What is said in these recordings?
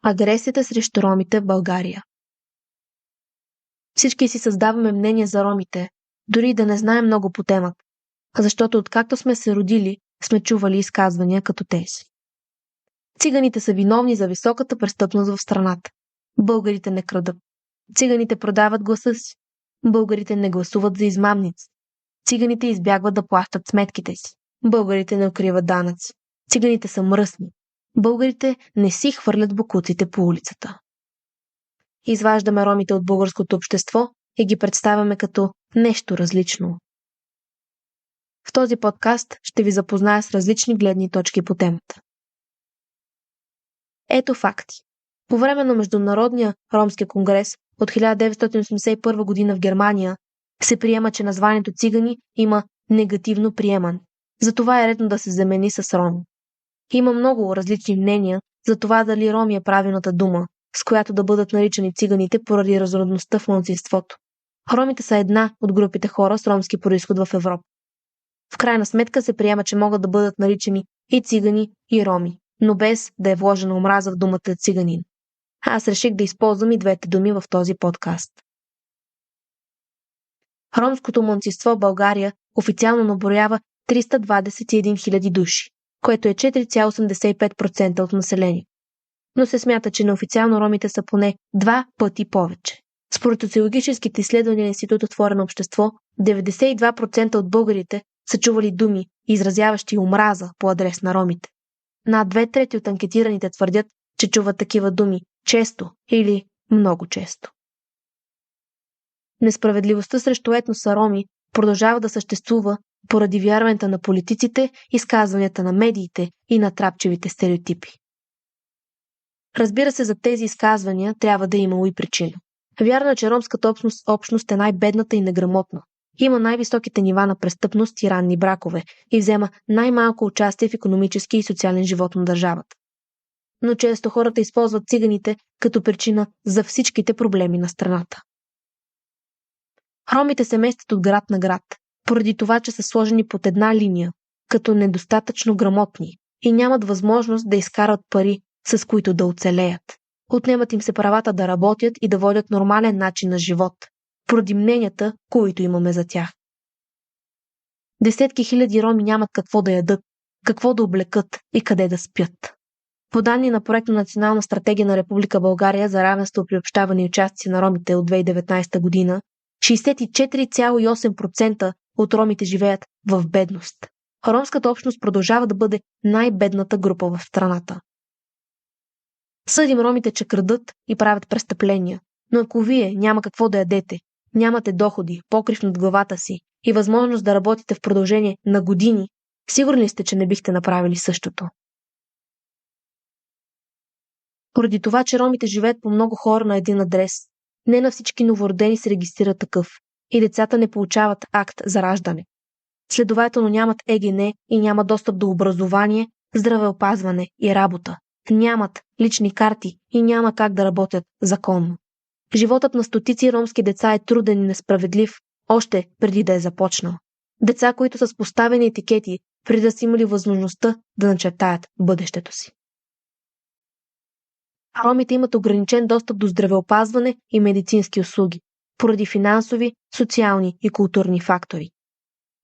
Агресията срещу ромите в България. Всички си създаваме мнение за ромите, дори да не знаем много по темата, защото откакто сме се родили, сме чували изказвания като тези. Циганите са виновни за високата престъпност в страната. Българите не крадат. Циганите продават гласа си. Българите не гласуват за измамници. Циганите избягват да плащат сметките си. Българите не укриват данъци. Циганите са мръсни. Българите не си хвърлят бокуците по улицата. Изваждаме ромите от българското общество и ги представяме като нещо различно. В този подкаст ще ви запозная с различни гледни точки по темата. Ето факти. По време на Международния ромски конгрес от 1981 година в Германия се приема, че названието цигани има негативно приемане. Затова е редно да се замени с роми. Има много различни мнения за това дали роми е правилната дума, с която да бъдат наричани циганите поради разродността в малцинството. Ромите са една от групите хора с ромски произход в Европа. В крайна сметка се приема, че могат да бъдат наричани и цигани, и роми, но без да е вложена омраза в думата циганин. Аз реших да използвам и двете думи в този подкаст. Ромското малцинство в България официално наброява 321 000 души, което е 4,85% от населението. Но се смята, че неофициално ромите са поне 2 пъти повече. Според социологическите изследвания на Институт Отворено общество, 92% от българите са чували думи, изразяващи омраза по адрес на ромите. Над 2/3 от анкетираните твърдят, че чуват такива думи често или много често. Несправедливостта срещу етноса роми продължава да съществува поради вярването на политиците, изказванията на медиите и натрапчивите стереотипи. Разбира се, за тези изказвания трябва да е имало и причина. Вярно е, че ромската общност е най-бедната и неграмотна. Има най-високите нива на престъпност и ранни бракове и взема най-малко участие в икономически и социален живот на държавата. Но често хората използват циганите като причина за всичките проблеми на страната. Ромите се местят от град на град, поради това, че са сложени под една линия, като недостатъчно грамотни и нямат възможност да изкарат пари, с които да оцелеят. Отнемат им се правата да работят и да водят нормален начин на живот, поради мненията, които имаме за тях. Десетки хиляди роми нямат какво да ядат, какво да облекат и къде да спят. По данни на проект на Национална стратегия на Република България за равенство, приобщаване и участие на ромите от 2019 година, 64,8% от ромите живеят в бедност. Ромската общност продължава да бъде най-бедната група в страната. Съдим ромите, че крадат и правят престъпления, но ако вие няма какво да ядете, нямате доходи, покрив над главата си и възможност да работите в продължение на години, сигурни сте, че не бихте направили същото. Поради това, че ромите живеят по много хора на един адрес, не на всички новородени се регистрира такъв и децата не получават акт за раждане. Следователно нямат ЕГН и няма достъп до образование, здравеопазване и работа. Нямат лични карти и няма как да работят законно. Животът на стотици ромски деца е труден и несправедлив още преди да е започнал. Деца, които са с поставени етикети, преди да са имали възможността да начертаят бъдещето си. Ромите имат ограничен достъп до здравеопазване и медицински услуги, поради финансови, социални и културни фактори.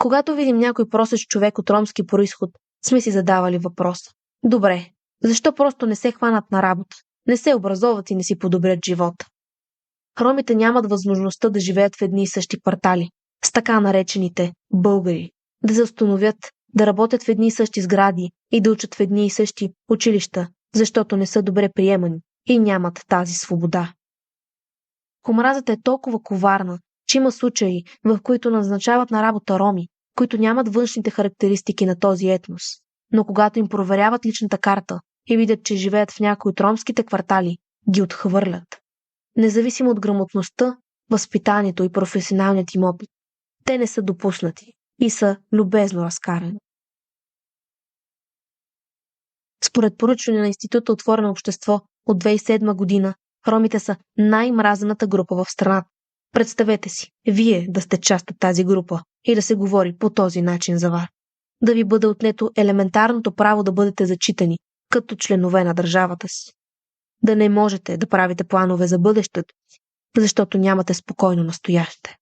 Когато видим някой просещ човек от ромски произход, сме си задавали въпроса. Добре, защо просто не се хванат на работа, не се образоват и не си подобрят живота? Ромите нямат възможността да живеят в едни и същи квартали, с така наречените българи, да се установят, да работят в едни и същи сгради и да учат в едни и същи училища, защото не са добре приемани и нямат тази свобода. Омразата е толкова коварна, че има случаи, в които назначават на работа роми, които нямат външните характеристики на този етнос, но когато им проверяват личната карта и видят, че живеят в някои от ромските квартали, ги отхвърлят. Независимо от грамотността, възпитанието и професионалният им опит, те не са допуснати и са любезно разкарани. Според поручване на Института Отворено общество от 2007 година, ромите са най-мразената група в страната. Представете си, вие да сте част от тази група и да се говори по този начин за вас. Да ви бъде отнето елементарното право да бъдете зачитани като членове на държавата си. да не можете да правите планове за бъдещето си, защото нямате спокойно настояще.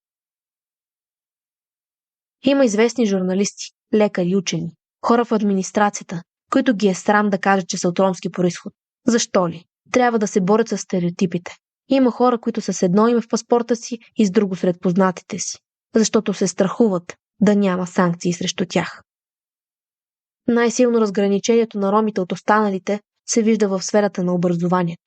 Има известни журналисти, лекари, учени, хора в администрацията, които ги е срам да кажат, че са от ромски произход. Защо ли? Трябва да се борят с стереотипите. Има хора, които са с едно име в паспорта си и с друго сред познатите си, защото се страхуват да няма санкции срещу тях. Най-силно разграничението на ромите от останалите се вижда в сферата на образованието.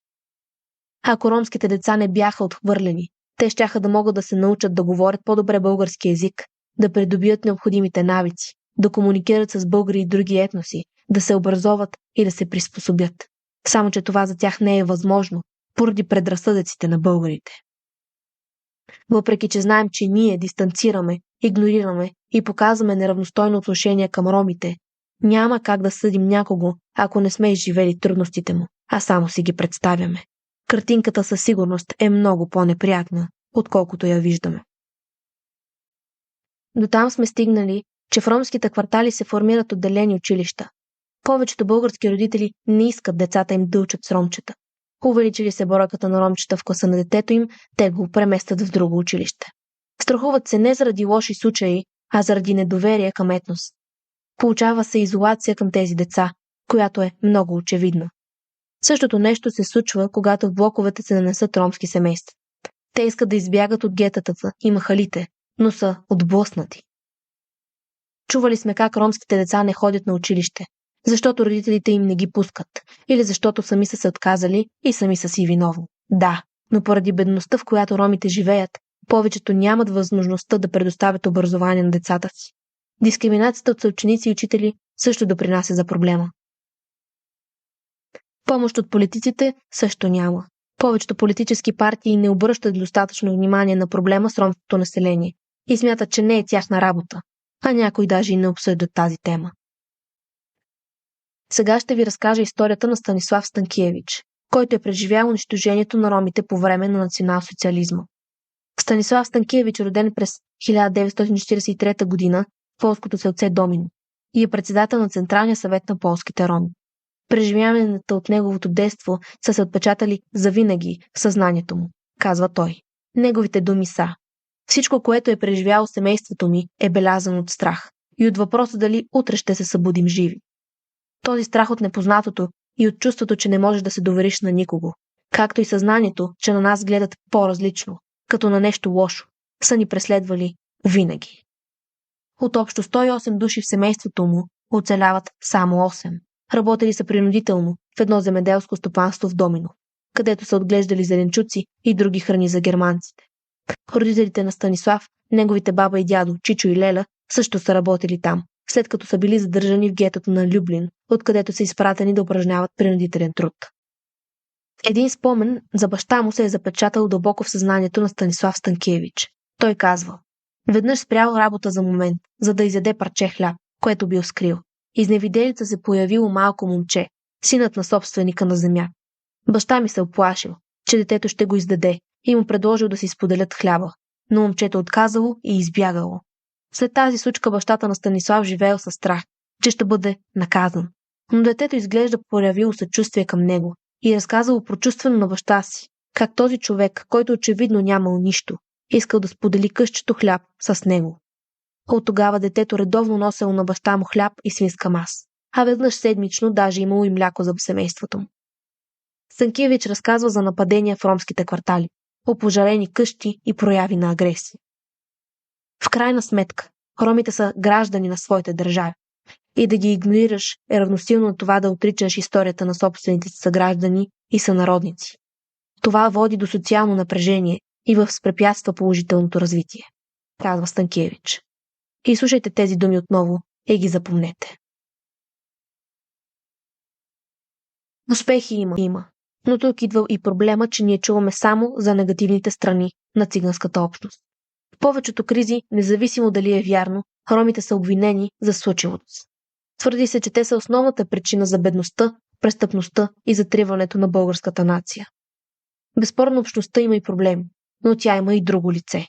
Ако ромските деца не бяха отхвърлени, те щяха да могат да се научат да говорят по-добре български език, да придобият необходимите навици, да комуникират с българи и други етноси, да се образоват и да се приспособят. Само че това за тях не е възможно, поради предразсъдъците на българите. Въпреки че знаем, че ние дистанцираме, игнорираме и показваме неравностойно отношение към ромите, няма как да съдим някого, ако не сме изживели трудностите му, а само си ги представяме. Картинката със сигурност е много по-неприятна, отколкото я виждаме. До там сме стигнали, че в ромските квартали се формират отделени училища. Повечето български родители не искат децата им да учат с ромчета. Увеличили се бройката на ромчета в класа на детето им, те го преместят в друго училище. Страхуват се не заради лоши случаи, а заради недоверие към етнос. Получава се изолация към тези деца, която е много очевидна. Същото нещо се случва, когато в блоковете се нанесат ромски семейства. Те искат да избягат от гетата и махалите, но са отблъснати. Чували сме как ромските деца не ходят на училище, защото родителите им не ги пускат, или защото сами са се отказали и сами са си виновни. Да, но поради бедността, в която ромите живеят, повечето нямат възможността да предоставят образование на децата си. Дискриминацията от съученици и учители също допринася за проблема. Помощ от политиците също няма. Повечето политически партии не обръщат достатъчно внимание на проблема с ромското население и смятат, че не е тяхна работа, а някои даже и не обсъждат тази тема. Сега ще ви разкажа историята на Станислав Станкиевич, който е преживял унищожението на ромите по време на националсоциализма. Станислав Станкиевич е роден през 1943 година в полското селце Домино и е председател на Централния съвет на полските роми. Преживяванията от неговото детство са се отпечатали завинаги в съзнанието му, казва той. Неговите думи са: всичко, което е преживяло семейството ми, е белязано от страх и от въпроса дали утре ще се събудим живи. Този страх от непознатото и от чувството, че не можеш да се довериш на никого, както и съзнанието, че на нас гледат по-различно, като на нещо лошо, са ни преследвали винаги. От общо 108 души в семейството му оцеляват само 8. Работили са принудително в едно земеделско стопанство в Домино, където са отглеждали зеленчуци и други храни за германците. Родителите на Станислав, неговите баба и дядо, Чичо и Леля, също са работили там, след като са били задържани в гетото на Люблин, откъдето са изпратени да упражняват принудителен труд. Един спомен за баща му се е запечатал дълбоко в съзнанието на Станислав Станкиевич. Той казва: веднъж спрял работа за момент, за да изяде парче хляб, което бил скрил. Изневиделица се появило малко момче, синът на собственика на земя. Баща ми се оплашил, че детето ще го издаде и му предложил да си споделят хляба, но момчето отказало и избягало. След тази случка бащата на Станислав живеел със страх, че ще бъде наказан. Но детето изглежда проявило съчувствие към него и разказало прочувствено на баща си, как този човек, който очевидно нямал нищо, искал да сподели късчето хляб с него. От тогава детето редовно носело на баща му хляб и свинска мас, а веднъж седмично даже имало и мляко за семейството му. Станкиевич разказва за нападения в ромските квартали, опожарени къщи и прояви на агресия. В крайна сметка, ромите са граждани на своите държави и да ги игнорираш е равносилно на това да отричаш историята на собствените си съграждани и сънародници. Това води до социално напрежение и възпрепятства положителното развитие, казва Станкиевич. И слушайте тези думи отново и ги запомнете. Успехи има, но тук идва и проблема, че ние чуваме само за негативните страни на циганската общност. В повечето кризи, независимо дали е вярно, ромите са обвинени за случилото се. Твърди се, че те са основната причина за бедността, престъпността и затриването на българската нация. Безспорно общността има и проблеми, но тя има и друго лице.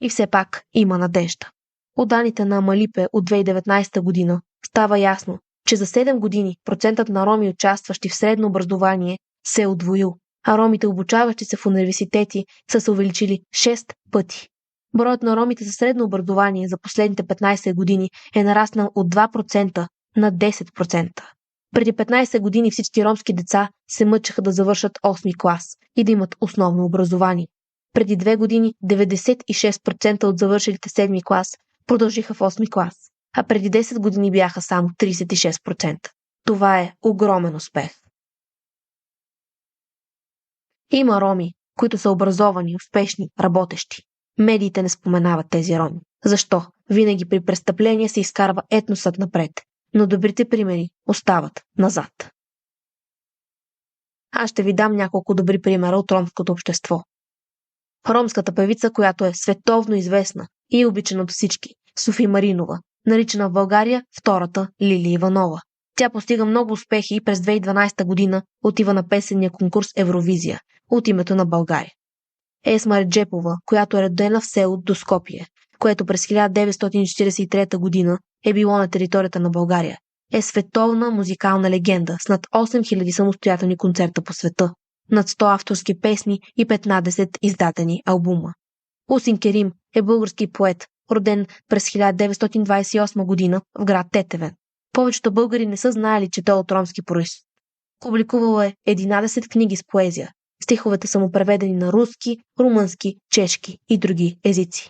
И все пак има надежда. От данните на Амалипе от 2019 година става ясно, че за 7 години процентът на роми, участващи в средно образование, се е удвоил, а ромите, обучаващи се в университети, са се увеличили 6 пъти. Броят на ромите за средно образование за последните 15 години е нараснал от 2% на 10%. Преди 15 години всички ромски деца се мъчеха да завършат 8 клас и да имат основно образование. Преди 2 години 96% от завършилите 7 клас продължиха в 8 клас, а преди 10 години бяха само 36%. Това е огромен успех. Има роми, които са образовани, успешни, работещи. Медиите не споменават тези роми. Защо? Винаги при престъпление се изкарва етносът напред, но добрите примери остават назад. Аз ще ви дам няколко добри примера от ромското общество. Ромската певица, която е световно известна и обичана от всички, Софи Маринова, наричана в България втората Лили Иванова. Тя постига много успехи и през 2012 година отива на песенния конкурс Евровизия от името на България. Есма Реджепова, която е родена в село Доскопие, което през 1943 година е било на територията на България, е световна музикална легенда с над 8000 самостоятелни концерта по света, над 100 авторски песни и 15 издадени албума. Усин Керим е български поет, роден през 1928 година в град Тетевен. Повечето българи не са знаели, че той е от ромски произход. Публикувал е 11 книги с поезия. Стиховете са му преведени на руски, румънски, чешки и други езици.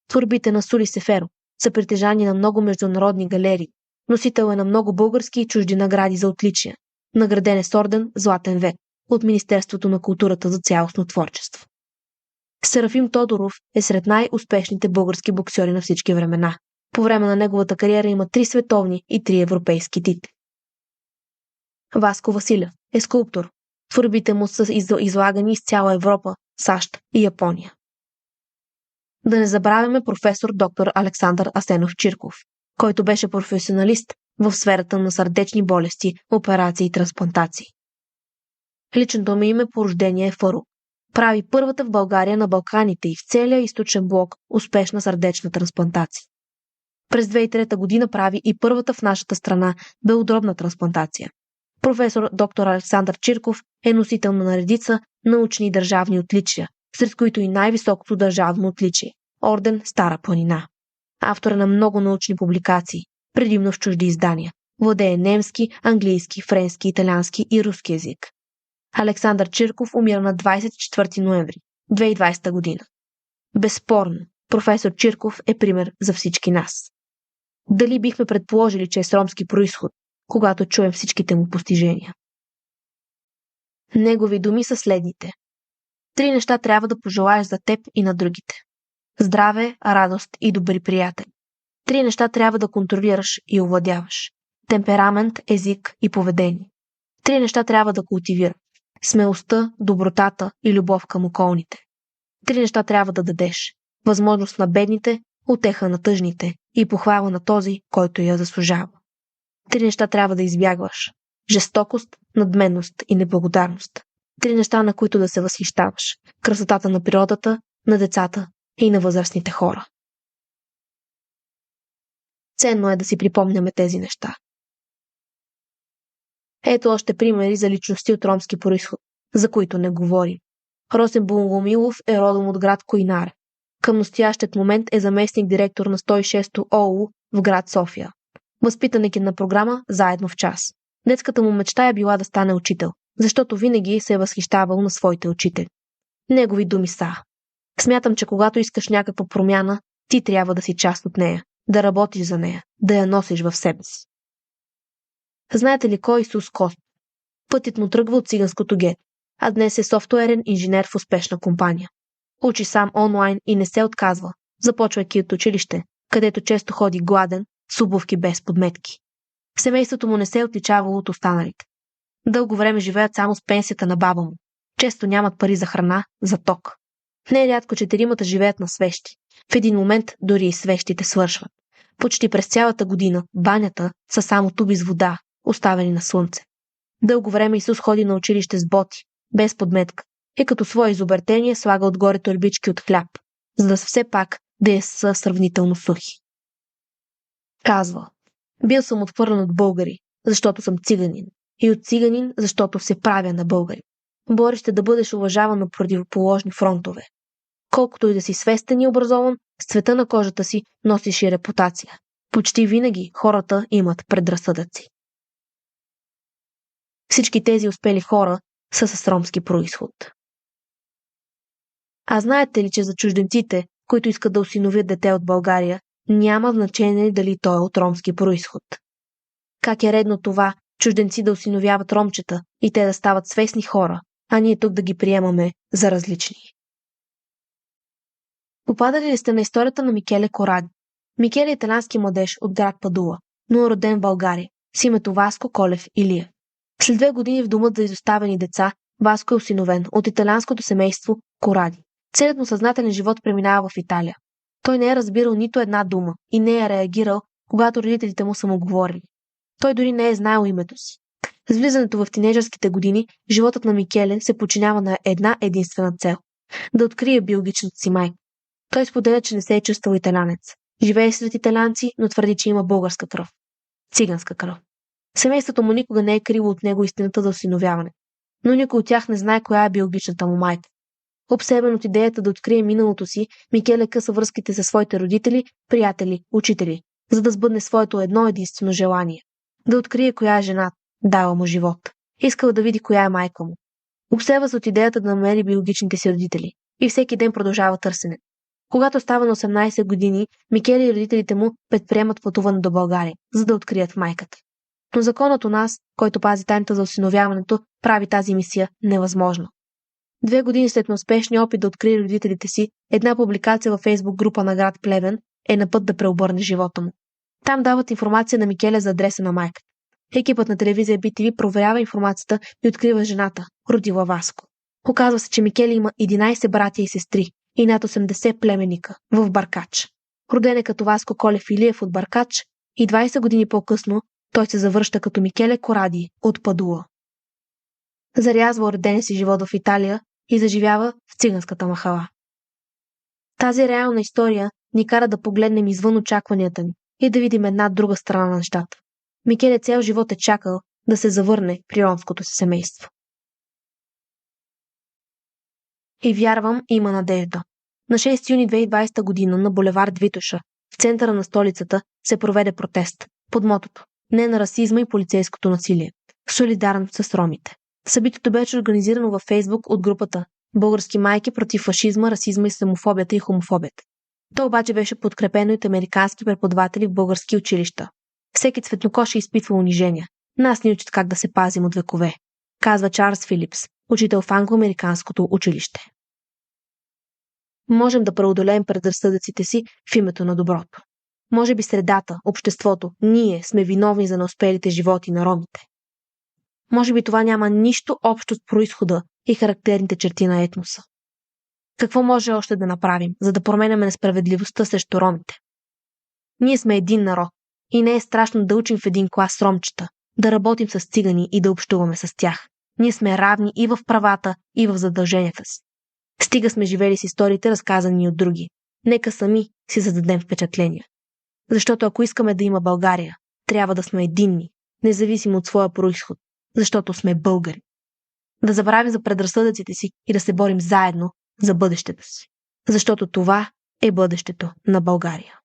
Творбите на Сули Сеферо са притежани на много международни галерии. Носител е на много български и чужди награди за отличия. Награден е с орден Златен век от Министерството на културата за цялостно творчество. Серафим Тодоров е сред най-успешните български боксьори на всички времена. По време на неговата кариера има 3 световни и 3 европейски титли. Васко Василев е скулптор. Творбите му са излагани из цяла Европа, САЩ и Япония. Да не забравяме професор доктор Александър Асенов Чирков, който беше професионалист в сферата на сърдечни болести, операции и трансплантации. Личното ми име по рождение е Фарук. Прави първата в България на Балканите и в целия източен блок успешна сърдечна трансплантация. През 2003 година прави и първата в нашата страна белодробна трансплантация. Професор доктор Александър Чирков е носител на редица научни и държавни отличия, сред които и най-високото държавно отличие – орден Стара планина. Автор е на много научни публикации, предимно в чужди издания. Владее немски, английски, френски, италиански и руски език. Александър Чирков умира на 24 ноември 2020 година. Безспорно, професор Чирков е пример за всички нас. Дали бихме предположили, че е с ромски произход, когато чуем всичките му постижения? Негови думи са следните. 3 неща трябва да пожелаеш за теб и на другите. Здраве, радост и добри приятели. 3 неща трябва да контролираш и овладяваш. Темперамент, език и поведение. 3 неща трябва да култивираш. Смелостта, добротата и любов към околните. 3 неща трябва да дадеш. Възможност на бедните, утеха на тъжните и похвала на този, който я заслужава. 3 неща трябва да избягваш. Жестокост, надменност и неблагодарност. 3 неща, на които да се възхищаваш. Красотата на природата, на децата и на възрастните хора. Ценно е да си припомняме тези неща. Ето още примери за личности от ромски произход, за които не говорим. Росен Богомилов е родом от град Койнар. Към настоящият момент е заместник директор на 106-то ОУ в град София. Възпитан е на програма Заедно в час. Детската му мечта е била да стане учител, защото винаги се е възхищавал на своите учители. Негови думи са: смятам, че когато искаш някаква промяна, ти трябва да си част от нея, да работиш за нея, да я носиш в себе си. Знаете ли кой е Исус Кост? Пътят му тръгва от циганското гето, а днес е софтуерен инженер в успешна компания. Учи сам онлайн и не се отказва, започвайки от училище, където често ходи гладен, с обувки без подметки. Семейството му не се е отличавало от останалите. Дълго време живеят само с пенсията на баба му. Често нямат пари за храна, за ток. Не е рядко 4 живеят на свещи. В един момент дори и свещите свършват. Почти през цялата година банята са само туби с вода, оставени на слънце. Дълго време Исус ходи на училище с боти, без подметка, и като свое изобретение слага отгоре торбички от хляб, за да все пак да е са сравнително сухи. Казва: бил съм отхвърлен от българи, защото съм циганин. и от циганин, защото се правя на българин. Бориш да бъдеш уважаван на противоположни фронтове. Колкото и да си свестен и образован, с цвета на кожата си носиш и репутация. Почти винаги хората имат предразсъдъци. Всички тези успели хора са с ромски произход. А знаете ли, че за чужденците, които искат да осиновят дете от България, няма значение дали той е от ромски произход? Как е редно това чужденци да осиновяват ромчета и те да стават свестни хора, а ние тук да ги приемаме за различни? Попадали ли сте на историята на Микеле Коради? Микеле е италиански младеж от град Падуа, но е роден в България, с името Васко Колев Илия. След 2 години в домът за изоставени деца, Васко е осиновен от италианското семейство Коради. Целият му съзнателен живот преминава в Италия. Той не е разбирал нито една дума и не е реагирал, когато родителите му са му говорили. Той дори не е знаел името си. С влизането в тинейджърските години, животът на Микеле се подчинява на една единствена цел – да открие биологичната си майка. Той споделя, че не се е чувствал италянец. Живее сред италянци, но твърди, че има българска кръв. Циганска кръв. Семейството му никога не е криво от него истината за осиновяване. Но никой от тях не знае коя е биологичната му майка. Обсебен от идеята да открие миналото си, Микеле къса връзките със своите родители, приятели, учители, за да сбъдне своето едно единствено желание. Да открие коя е жената, дала му живот. Искал да види коя е майка му. Обсева се от идеята да намери биологичните си родители и всеки ден продължава търсене. Когато става на 18 години, Микеле и родителите му предприемат пътуване до България, за да открият майката. Но законът у нас, който пази тайната за осиновяването, прави тази мисия невъзможна. 2 години след неуспешния опит да открие родителите си, една публикация във Фейсбук група на град Плевен е на път да преобърне живота му. Там дават информация на Микеле за адреса на майката. Екипът на телевизия BTV проверява информацията и открива жената, родила Васко. Оказва се, че Микеле има 11 братя и сестри и над 80 племенника в Баркач. Роден е като Васко Колев Илиев от Баркач и 20 години по-късно той се завръща като Микеле Коради от Падуа. Зарязва уредения си живот в Италия и заживява в циганската махала. Тази реална история ни кара да погледнем извън очакванията ни и да видим една друга страна на нещата. Микеле цял живот е чакал да се завърне при ромското си семейство. И вярвам, има надежда. На 6 юни 2020 година на булевард Витоша, в центъра на столицата, се проведе протест под мотото „Не на расизма и полицейското насилие. Солидарен с ромите“. Събитието беше организирано във Фейсбук от групата „Български майки против фашизма, расизма, исламофобията и хомофобията“. То обаче беше подкрепено от американски преподаватели в български училища. Всеки цветнокож е изпитвал унижения. Нас ни учат как да се пазим от векове, казва Чарлз Филипс, учител в англо-американското училище. Можем да преодолеем предразсъдъците си в името на доброто. Може би средата, обществото, ние сме виновни за неуспелите животи на ромите. Може би това няма нищо общо с произхода и характерните черти на етноса. Какво може още да направим, за да променяме несправедливостта срещу ромите? Ние сме един народ и не е страшно да учим в един клас ромчета, да работим с цигани и да общуваме с тях. Ние сме равни и в правата, и в задълженията си. Стига сме живели с историите, разказани от други. Нека сами си зададем впечатления. Защото ако искаме да има България, трябва да сме единни, независимо от своя произход, защото сме българи. Да забравим за предразсъдъците си и да се борим заедно за бъдещето си. Защото това е бъдещето на България.